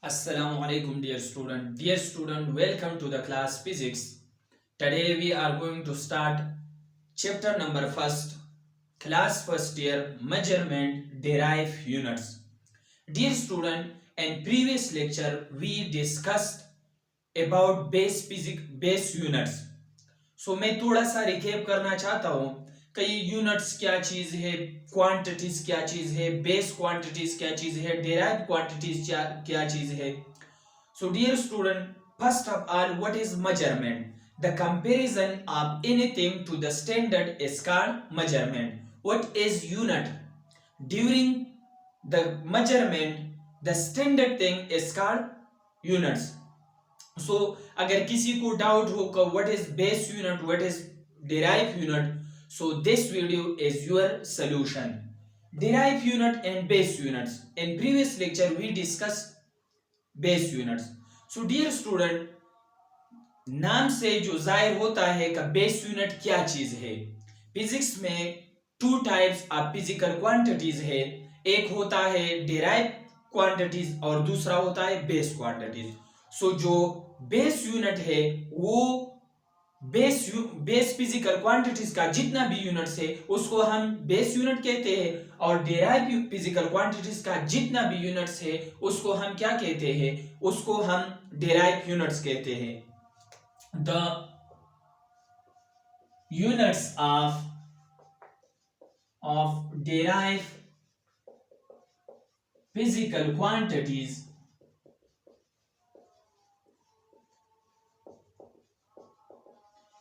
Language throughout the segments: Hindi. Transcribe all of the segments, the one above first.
Assalamu alaikum dear student. Dear student, welcome to the class physics. Today we are going to start chapter number first, class first year measurement derived units. Dear student, in previous lecture we discussed about base units. सो मैं थोड़ा सा रिकेप करना चाहता हूँ कई यूनिट्स क्या चीज है, क्वांटिटीज क्या चीज है, बेस क्वांटिटीज क्या चीज है, डेराइव क्वांटिटीज क्या चीज है. So dear student, first of all what is measurement? The comparison of anything to the standard is called measurement. What is unit? During the measurement the standard thing is called units. So अगर किसी को डाउट हो कि what is base unit, what is derive unit, so this video is your solution. Derive unit and base units. In previous lecture we discuss base units. So dear student, नाम से जो जाहिर होता है कि बेस यूनिट क्या चीज है. फिजिक्स में two types of physical quantities है. एक होता है डेराइव क्वांटिटीज और दूसरा होता है बेस क्वांटिटीज. सो जो बेस यूनिट है वो बेस फिजिकल क्वांटिटीज का जितना भी यूनिट्स है उसको हम बेस यूनिट कहते हैं, और डेराइव फिजिकल क्वांटिटीज का जितना भी यूनिट्स है उसको हम क्या कहते हैं? उसको हम डेराइव यूनिट्स कहते हैं. The units of derive physical quantities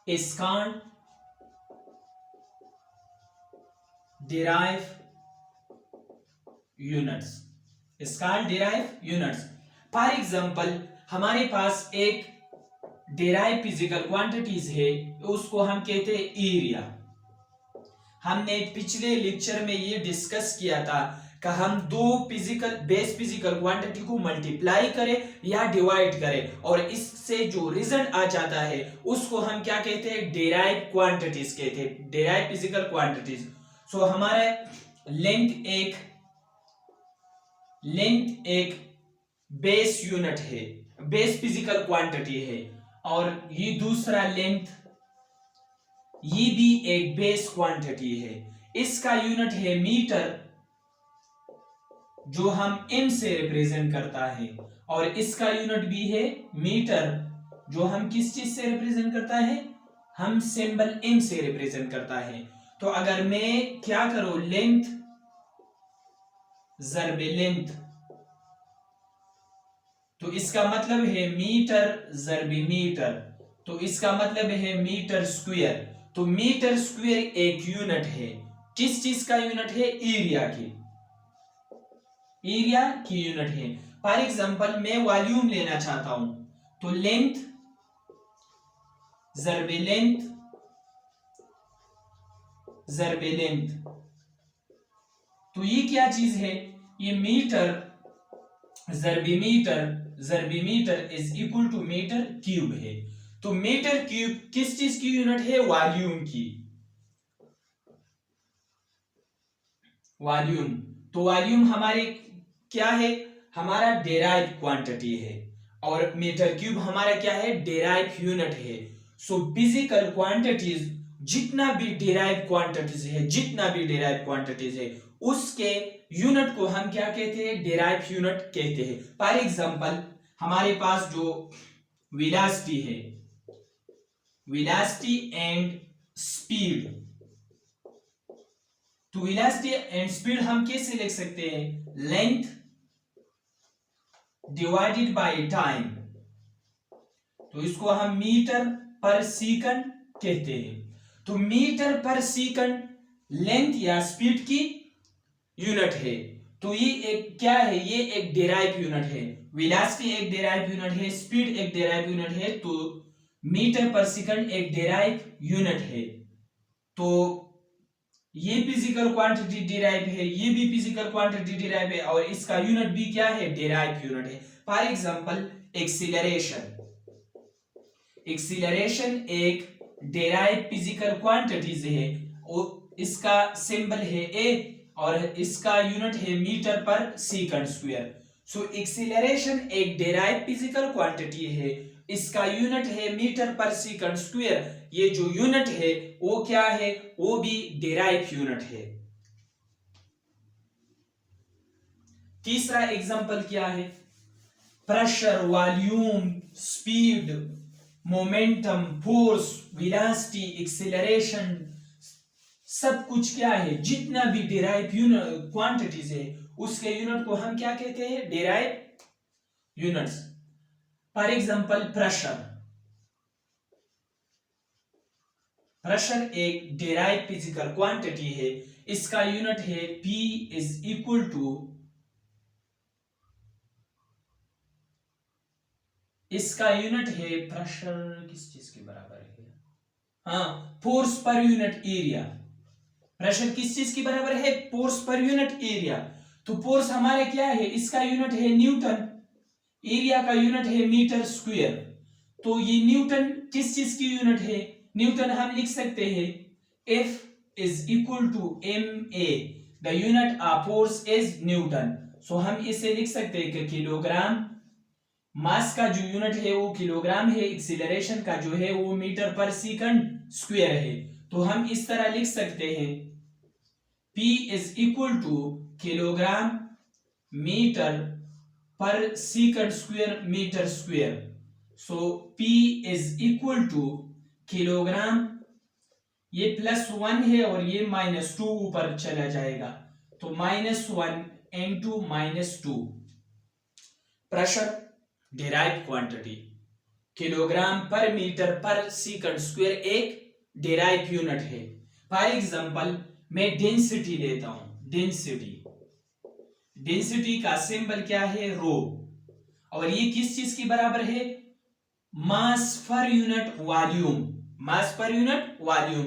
is called derived units. is called derived units. For example हमारे पास एक डेराइव फिजिकल क्वांटिटीज है, उसको हम कहते हैं एरिया. हमने पिछले लेक्चर में ये डिस्कस किया था कि हम दो बेस फिजिकल क्वांटिटी को मल्टीप्लाई करें या डिवाइड करें और इससे जो रिजल्ट आ जाता है उसको हम क्या कहते हैं? डेराइव क्वांटिटीज कहते हैं, डेराइव फिजिकल क्वांटिटीज. सो हमारा लेंथ एक बेस यूनिट है, बेस फिजिकल क्वांटिटी है, और ये दूसरा लेंथ ये भी एक बेस क्वांटिटी है. इसका यूनिट है मीटर, जो हम m से रिप्रेजेंट करता है, और इसका यूनिट भी है मीटर, जो हम किस चीज से रिप्रेजेंट करता है? हम सिंबल m से रिप्रेजेंट करता है. तो अगर मैं क्या करूं, लेंथ जरबे लेंथ, तो इसका मतलब है मीटर जरबे मीटर, तो इसका मतलब है मीटर स्क्वायर. तो मीटर स्क्वायर एक यूनिट है. किस चीज का यूनिट है? एरिया की यूनिट है. फॉर एग्जांपल मैं वॉल्यूम लेना चाहता हूं, तो लेंथ जरबे लेंथ, तो ये क्या चीज है? ये मीटर जरबे metre is equal to metre cube है. तो मीटर क्यूब किस चीज की यूनिट है? वॉल्यूम की. वॉल्यूम, तो वॉल्यूम हमारे क्या है? हमारा डेराइव क्वांटिटी है, और मीटर क्यूब हमारा क्या है? डेराइव यूनिट है. सो फिजिकल क्वांटिटीज जितना भी डेराइव क्वांटिटीज है उसके यूनिट को हम क्या कहते हैं? डेराइव यूनिट कहते हैं. फॉर एग्जांपल हमारे पास जो वेलोसिटी है, वेलोसिटी एंड स्पीड, तो वेलोसिटी एंड स्पीड हम कैसे लिख सकते हैं? लेंथ डिवाइडेड बाय टाइम, तो इसको हम मीटर पर सेकंड कहते हैं. तो मीटर पर सेकंड लेंथ या स्पीड की यूनिट है. तो ये एक क्या है? ये एक डेराइव यूनिट है. वेलोसिटी एक डेराइव यूनिट है, स्पीड एक डेराइव यूनिट है, तो मीटर पर सेकंड एक डेराइव यूनिट है. तो ये फिजिकल क्वांटिटी डेराइव है, ये भी फिजिकल क्वांटिटी डेराइव है, और इसका यूनिट भी क्या है? डेराइव यूनिट है. फॉर एग्जांपल एक्सीलरेशन एक डेराइव फिजिकल क्वांटिटीज है, और इसका सिंबल है a, और इसका यूनिट है मीटर पर सेकंड स्क्वायर. सो एक्सीलरेशन एक डेराइव फिजिकल क्वांटिटी है, इसका यूनिट है मीटर पर सेकंड स्क्वायर। ये जो यूनिट है वो क्या है, वो भी डेराइव यूनिट है। तीसरा एग्जांपल क्या है, pressure, volume, speed, momentum, force, velocity, acceleration, सब कुछ क्या है, जितना भी डेराइव यूनिट क्वांटिटीज है उसके यूनिट को हम क्या कहते हैं, derive units. For example pressure, pressure एक डेराइव फिजिकल क्वांटिटी है, इसका यूनिट है P इज इक्वल टू, इसका यूनिट है, प्रेशर किस चीज के बराबर है, हाँ, force per unit area. Pressure किस चीज की बराबर है, फोर्स पर यूनिट एरिया। तो फोर्स हमारे क्या है, इसका यूनिट है न्यूटन, एरिया का यूनिट है मीटर स्क्वायर। तो ये न्यूटन किस चीज की यूनिट है, न्यूटन हम लिख सकते हैं F is equal to MA, the unit of force is newton. So हम इसे लिख सकते हैं कि किलोग्राम, मास का जो यूनिट है वो किलोग्राम है, एक्सीलरेशन का जो है वो मीटर पर सेकंड स्क्वायर है। तो हम इस तरह लिख सकते हैं P is equal to kilogram metre per second square metre square. So P is equal to kilogram, ये +1 है और ये -2 ऊपर चला जाएगा, तो -1 into -2। Pressure derive quantity, kilogram per metre per second square एक डेराइव यूनिट है। फॉर एग्जांपल मैं डेंसिटी लेता हूं, डेंसिटी, डेंसिटी का सिंबल क्या है, रो, और ये किस चीज की बराबर है, मास पर यूनिट वॉल्यूम, मास पर यूनिट वॉल्यूम।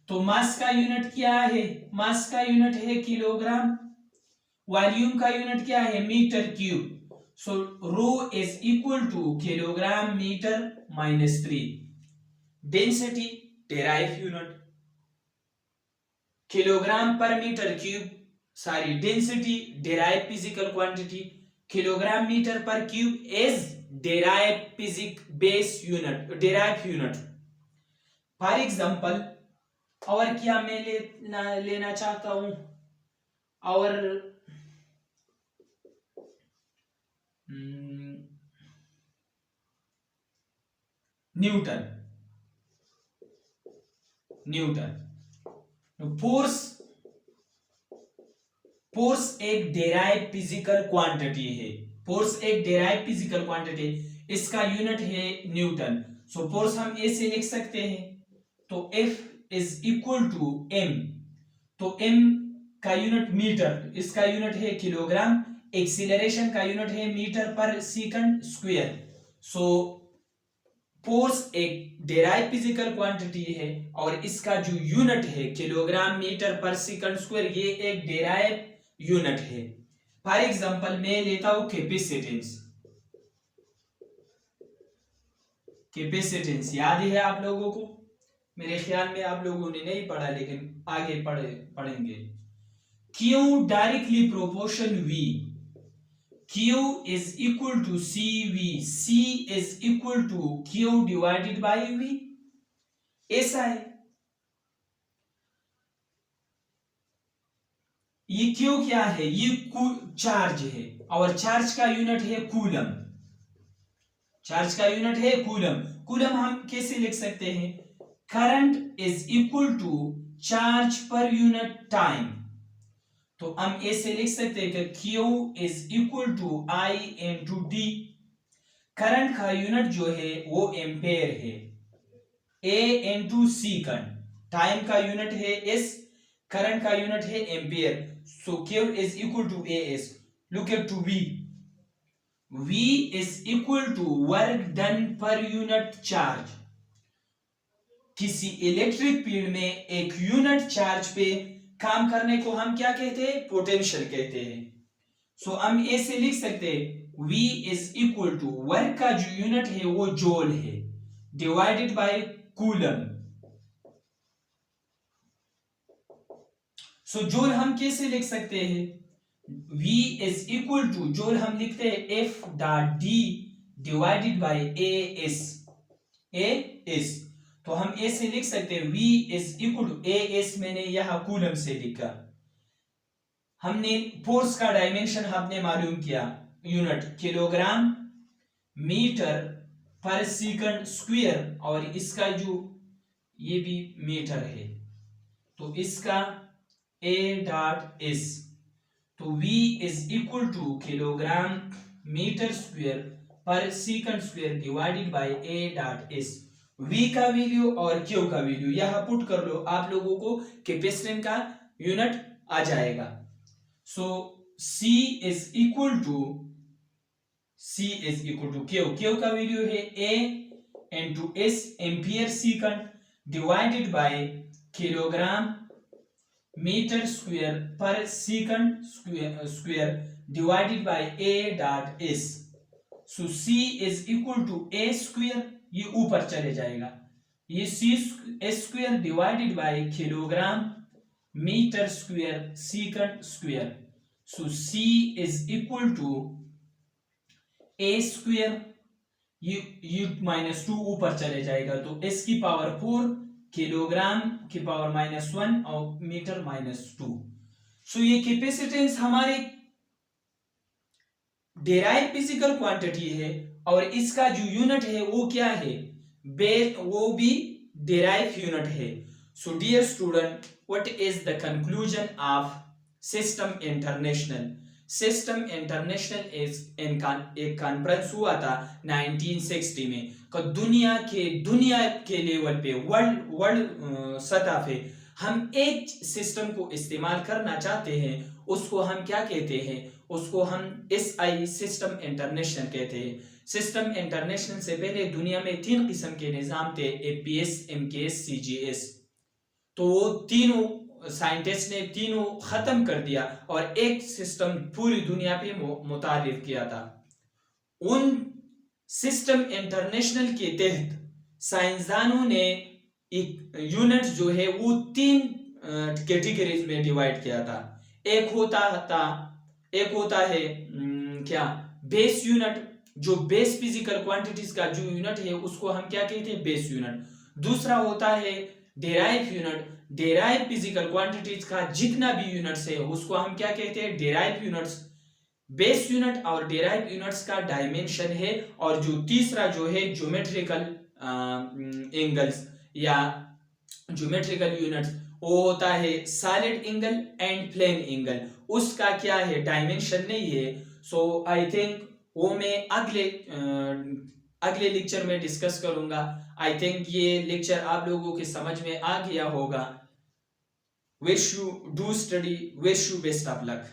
तो मास का यूनिट क्या है, मास का यूनिट है किलोग्राम, वॉल्यूम का यूनिट क्या है, metre cube. So rho is equal to kilogram metre -3। Density derive unit, kilogram per metre cube, sorry, density derive physical quantity, kilogram metre per cube is derive physic base unit, derive unit. For example और क्या मैं लेना चाहता हूं, और न्यूटन, न्यूटन। फोर्स, फोर्स एक डेराइव फिजिकल क्वांटिटी है, फोर्स एक डेराइव फिजिकल क्वांटिटी, इसका यूनिट है न्यूटन। सो फोर्स हम ए से लिख सकते हैं, तो F is equal to M, तो M का यूनिट मीटर, इसका यूनिट है किलोग्राम, एक्सीलरेशन का यूनिट है metre per second square. So force एक डेराइव फिजिकल क्वांटिटी है और इसका जो यूनिट है kilogram metre per second square, ये एक डेराइव यूनिट है। फॉर एग्जांपल मैं लेता हूं कैपेसिटेंस, कैपेसिटेंस याद है आप लोगों को, मेरे ख्याल में आप लोगों ने नहीं पढ़ा लेकिन आगे पढ़ेंगे। Q directly proportion V, Q is equal to CV, C is equal to Q divided by V, ऐसा है। ये Q क्या है, ये चार्ज है और चार्ज का यूनिट है कूलम, चार्ज का यूनिट है कूलम। कूलम हम कैसे लिख सकते हैं, current is equal to charge per unit time. तो हम ऐसे लिख सकते हैं कि Q is equal to I into d. Current का यूनिट जो है वो एम्पेयर है, A इंटू सेकंड, टाइम का यूनिट है S, करंट का यूनिट है ampere. So Q is equal to AS। Look at to V, V is equal to work done per unit charge. किसी इलेक्ट्रिक फील्ड में एक यूनिट चार्ज पे काम करने को हम क्या कहते हैं, पोटेंशियल कहते हैं। सो हम ऐसे लिख सकते हैं V is equal to work का जो यूनिट है वो जूल है, divided by coulomb. So joule हम कैसे लिख सकते हैं, v इज इक्वल टू, जो हम लिखते हैं F dot d divided by A S, तो हम ए से लिख सकते हैं v is equal to A S, मैंने यहां कूलम से लिखा। हमने फोर्स का डायमेंशन हमने मालूम किया, unit kilogram metre per second square, और इसका जो ये भी मीटर है तो इसका a डॉट एस, तो v is equal to kilogram metre square per second square divided by a dot s. v का वैल्यू और q का वैल्यू यहां पुट कर लो, आप लोगों को कैपेसिटेंस का यूनिट आ जाएगा। So c is equal to q का वैल्यू है a into s ampere second divided by kilogram metre square per second square divided by a dot s. So c is equal to a square, ये ऊपर चले जाएगा, ये c square divided by kilogram metre square second square. So c is equal to a square, ये -2 ऊपर चले जाएगा, तो s की पावर 4 किलोग्राम की पावर -1 और मीटर -2। सो ये कैपेसिटेंस हमारे डेराइव फिजिकल क्वांटिटी है, और इसका जो यूनिट है वो क्या है, वो भी डेराइव यूनिट है। So dear student, what is the conclusion of system international? System international एक कॉन्फ्रेंस हुआ था 1960 में, दुनिया के लेवल पे, वर्ल्ड सतह पे हम एक सिस्टम को इस्तेमाल करना चाहते हैं, उसको हम क्या कहते हैं, उसको हम SI सिस्टम इंटरनेशनल कहते हैं। सिस्टम इंटरनेशनल से पहले दुनिया में 3 किस्म के निजाम थे, APS, MKS, CGS, तो वो तीनों साइंटिस्ट ने तीनों खत्म कर दिया और एक सिस्टम पूरी दुनिया पे मुतारिफ किया था। उन सिस्टम इंटरनेशनल के तहत साइंसदानों ने एक यूनिट जो है वो 3 कैटेगरीज में डिवाइड किया था। एक होता है क्या, बेस यूनिट, जो बेस फिजिकल क्वांटिटीज का जो यूनिट है उसको हम क्या कहते हैं, बेस यूनिट। दूसरा होता है derive unit, derive physical quantities का जितना भी यूनिट्स है उसको हम क्या कहते हैं, डेराइव यूनिट्स। बेस यूनिट और डेराइव यूनिट्स का डायमेंशन है, और जो तीसरा जो है ज्योमेट्रिकल एंगल्स या ज्योमेट्रिकल यूनिट्स, वो होता है solid angle and plane angle, उसका क्या है, डायमेंशन नहीं है। सो आई थिंक वो मैं अगले लेक्चर में डिस्कस करूंगा। आई थिंक ये लेक्चर आप लोगों के समझ में आ गया होगा। Wish you do study, wish you best of luck.